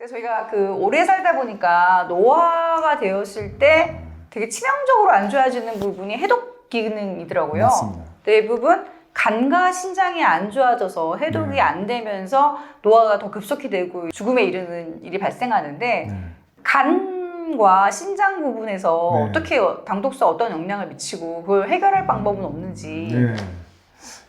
저희가 오래 살다 보니까 노화가 되었을 때 되게 치명적으로 안 좋아지는 부분이 해독 기능이더라고요. 맞습니다. 대부분 간과 신장이 안 좋아져서 해독이 안 되면서 노화가 더 급속히 되고 죽음에 이르는 일이 발생하는데 간과 신장 부분에서 어떻게 당독수가 어떤 영향을 미치고 그걸 해결할 방법은 없는지. 네.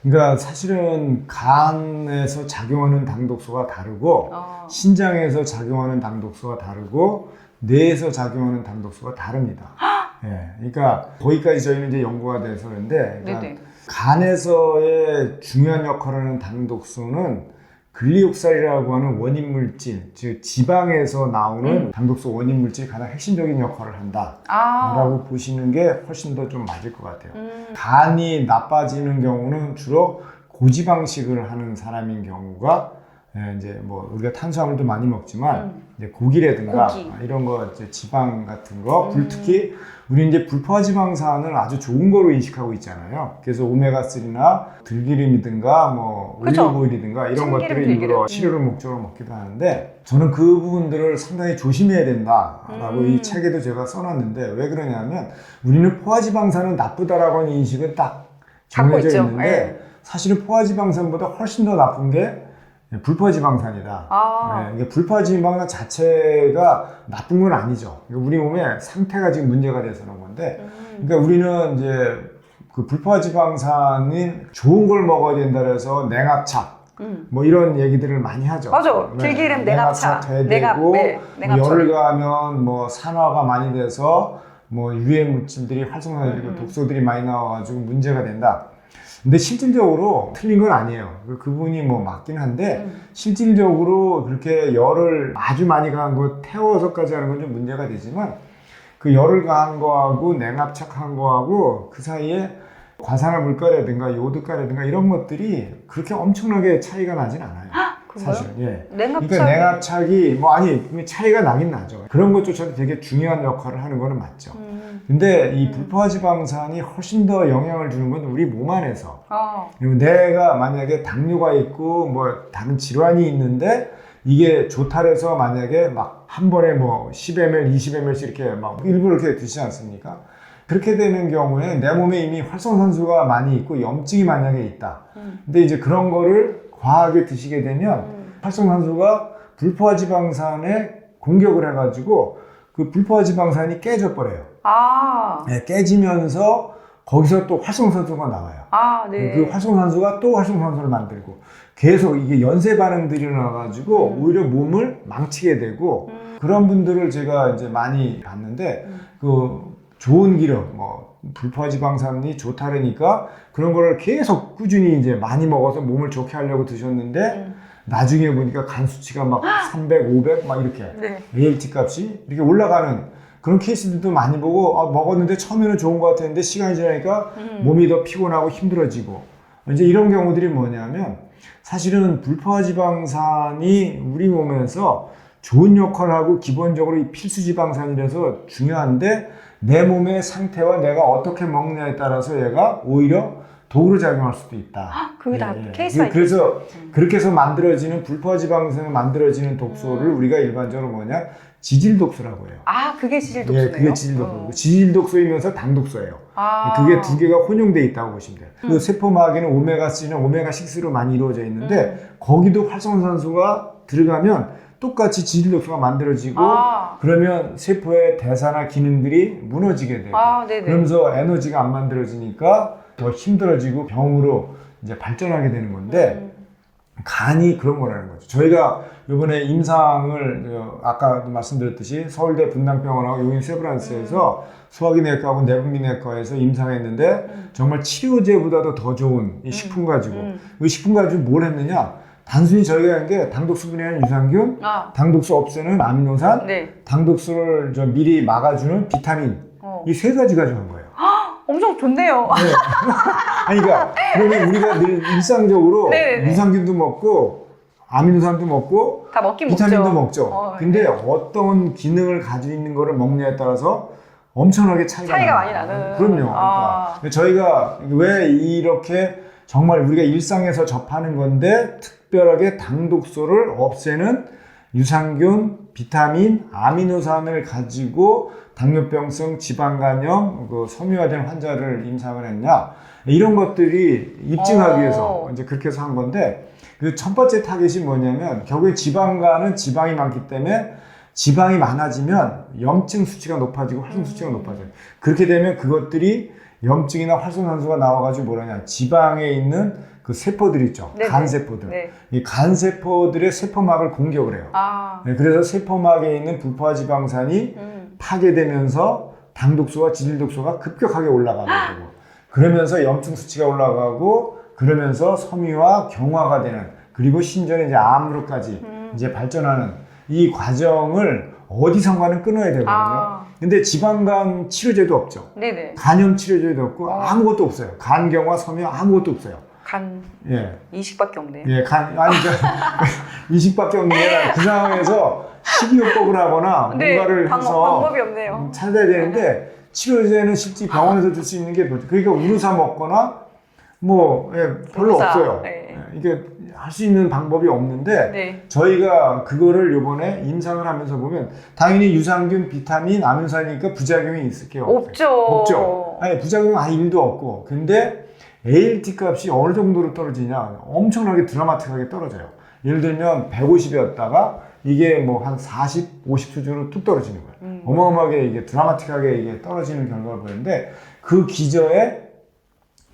그러니까 사실은 간에서 작용하는 당독소가 다르고 신장에서 작용하는 당독소가 다르고 뇌에서 작용하는 당독소가 다릅니다. 네. 그러니까 거기까지 저희는 이제 연구가 돼서 그런데 그러니까 간에서의 중요한 역할을 하는 당독소는 글리옥살이라고 하는 원인 물질, 즉 지방에서 나오는 당독소 원인 물질이 가장 핵심적인 역할을 한다라고 보시는 게 훨씬 더 좀 맞을 것 같아요. 간이 나빠지는 경우는 주로 고지방식을 하는 사람인 경우가 이제 뭐 우리가 탄수화물도 많이 먹지만 이제 고기라든가 이런 거 이제 지방 같은 거, 특히 우리 이제 불포화지방산을 아주 좋은 거로 인식하고 있잖아요. 그래서 오메가3나 들기름이든가 뭐 올리브오일이든가 이런 것들을 일부러 치료를 목적으로 먹기도 하는데 저는 그 부분들을 상당히 조심해야 된다라고 이 책에도 제가 써놨는데 왜 그러냐면 우리는 포화지방산은 나쁘다라고 하는 인식은 딱 정해져 있는데 사실은 포화지방산보다 훨씬 더 나쁜 게 불포화지방산이다. 이게 불포화지방산 자체가 나쁜 건 아니죠. 우리 몸의 상태가 지금 문제가 돼서 그런 건데, 그러니까 우리는 이제 그 불포화지방산은 좋은 걸 먹어야 된다 그래서 냉압착, 뭐 이런 얘기들을 많이 하죠. 맞아. 들기름 냉압착 되고 열을 가하면 뭐 산화가 많이 돼서 뭐 유해 물질들이 활성화되고 독소들이 많이 나와가지고 문제가 된다. 근데 실질적으로 틀린 건 아니에요. 그분이 뭐 맞긴 한데 실질적으로 그렇게 열을 아주 많이 가한 거 태워서까지 하는 건 좀 문제가 되지만 그 열을 가한 거하고 냉압착한 거하고 그 사이에 과산화 물가라든가 요드가라든가 이런 것들이 그렇게 엄청나게 차이가 나진 않아요. 사실. 그러니까 냉압착이 뭐 아니 차이가 나긴 나죠. 그런 것조차도 되게 중요한 역할을 하는 거는 맞죠. 근데 이 불포화지방산이 훨씬 더 영향을 주는 건 우리 몸 안에서. 그리고 내가 만약에 당뇨가 있고 뭐 다른 질환이 있는데 이게 조탈해서 만약에 막 한 번에 뭐 10ml, 20ml씩 이렇게 막 일부러 이렇게 드시지 않습니까? 그렇게 되는 경우에 내 몸에 이미 활성산소가 많이 있고 염증이 만약에 있다. 근데 이제 그런 거를 과하게 드시게 되면 활성산소가 불포화지방산에 공격을 해가지고 그 불포화지방산이 깨져버려요. 깨지면서 거기서 또 활성산소가 나와요. 그 활성산소가 또 활성산소를 만들고 계속 이게 연쇄 반응들이 일어나가지고 오히려 몸을 망치게 되고 그런 분들을 제가 이제 많이 봤는데 그 좋은 기름, 뭐 불포화지방산이 좋다르니까 그런 거를 계속 꾸준히 이제 많이 먹어서 몸을 좋게 하려고 드셨는데 나중에 보니까 간 수치가 막 300, 500 막 이렇게 ALT 값이 이렇게 올라가는 그런 케이스들도 많이 보고 먹었는데 처음에는 좋은 것 같았는데 시간이 지나니까 몸이 더 피곤하고 힘들어지고 이제 이런 경우들이 뭐냐면 사실은 불포화지방산이 우리 몸에서 좋은 역할을 하고 기본적으로 이 필수지방산이라서 중요한데 내 몸의 상태와 내가 어떻게 먹느냐에 따라서 얘가 오히려 독으로 작용할 수도 있다. 그게 다 케이스가 그래서 그렇게 해서 만들어지는 불포화지방산에 만들어지는 독소를 우리가 일반적으로 뭐냐 지질독소라고 해요. 그게 지질독소네요. 그게 지질독소. 지질독소이면서 당독소예요. 그게 두 개가 혼용돼 있다고 보시면 돼요. 그 세포막에는 오메가3나 오메가6로 많이 이루어져 있는데 거기도 활성산소가 들어가면 똑같이 지질독소가 만들어지고 그러면 세포의 대사나 기능들이 무너지게 돼요. 그러면서 에너지가 안 만들어지니까 더 힘들어지고 병으로 이제 발전하게 되는 건데 간이 그런 거라는 거죠. 저희가 이번에 임상을 아까 말씀드렸듯이 서울대 분당병원하고 용인 세브란스에서 소화기내과하고 내분비내과에서 임상했는데 정말 치료제보다도 더 좋은 이 식품 가지고 이 식품 가지고 뭘 했느냐 단순히 저희가 한 게 당독수분해 하는 유산균, 당독수 없애는 아미노산, 당독수를 미리 막아주는 비타민 이 세 가지 가지고 한 거예요. 엄청 좋네요. 그러니까 그러면 우리가 늘 일상적으로 유산균도 먹고 아미노산도 먹고 다 먹긴 비타민도 먹죠. 근데 어떤 기능을 가지고 있는 거를 먹냐에 따라서 엄청나게 차이가 많이 나는. 그럼요. 그러니까 저희가 왜 이렇게 정말 우리가 일상에서 접하는 건데 특별하게 당독소를 없애는 유산균, 비타민, 아미노산을 가지고 당뇨병성 지방간염, 그 섬유화된 환자를 임상을 했냐, 이런 것들이 입증하기 위해서 이제 그렇게 해서 한 건데, 그 첫 번째 타겟이 뭐냐면 결국에 지방간은 지방이 많기 때문에 지방이 많아지면 염증 수치가 높아지고 활성 수치가 높아져요. 그렇게 되면 그것들이 염증이나 활성산소가 나와가지고 뭐라냐, 지방에 있는 그 세포들 있죠. 네네. 간세포들. 네. 이 간세포들의 세포막을 공격을 해요. 네, 그래서 세포막에 있는 불포화지방산이 파괴되면서 당독소와 지질독소가 급격하게 올라가게 되고, 그러면서 염증 수치가 올라가고, 그러면서 섬유화, 경화가 되는, 그리고 심지어는 이제 암으로까지 이제 발전하는 이 과정을 어디선가는 끊어야 되거든요. 근데 지방간 치료제도 없죠. 네네. 간염 치료제도 없고 아무것도 없어요. 간경화, 섬유화 아무것도 없어요. 간 예. 이식밖에 없네요. 예, 이식밖에 없는 게 아니라 그 상황에서 식이요법을 하거나 네, 뭔가를 해서 방법이 없네요. 찾아야 되는데, 치료제는 실제 병원에서 줄 수 있는 게 뭐죠? 그러니까 우루사 먹거나 뭐 별로 우루사, 없어요. 네. 이게 할 수 있는 방법이 없는데, 네. 저희가 그거를 요번에 임상을 하면서 보면 당연히 유산균, 비타민, 아미노산이니까 부작용이 있을 게 없죠. 아니, 부작용은 아예 1도 없고, 근데 ALT 값이 어느 정도로 떨어지냐, 엄청나게 드라마틱하게 떨어져요. 예를 들면 150이었다가 이게 뭐 한 40, 50 수준으로 뚝 떨어지는 거예요. 어마어마하게 이게 드라마틱하게 이게 떨어지는 결과를 보였는데, 그 기저에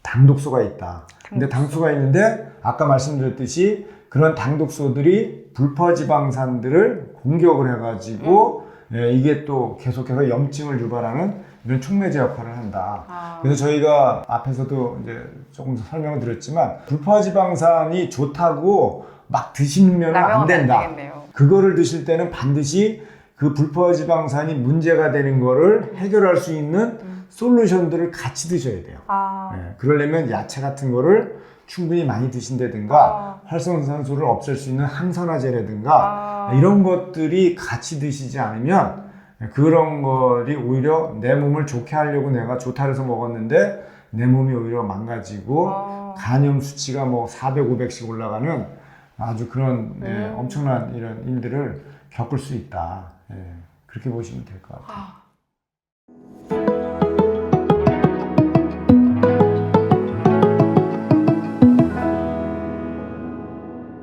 당독소가 있다. 근데 당독소가 있는데 아까 말씀드렸듯이 그런 당독소들이 불포지방산들을 공격을 해가지고 이게 또 계속해서 염증을 유발하는 이런 촉매제 역할을 한다. 그래서 저희가 앞에서도 이제 조금 설명을 드렸지만, 불포지방산이 좋다고 막 드시면 안 된다. 그거를 드실 때는 반드시 그 불포지방산이 문제가 되는 거를 해결할 수 있는 솔루션들을 같이 드셔야 돼요. 그러려면 야채 같은 거를 충분히 많이 드신다든가, 활성산소를 없앨 수 있는 항산화제라든가, 이런 것들이 같이 드시지 않으면 그런 것이 오히려 내 몸을 좋게 하려고 내가 좋다 해서 먹었는데 내 몸이 오히려 망가지고 간염 수치가 뭐 400, 500씩 올라가는 아주 그런 엄청난 이런 일들을 겪을 수 있다. 그렇게 보시면 될 것 같아요.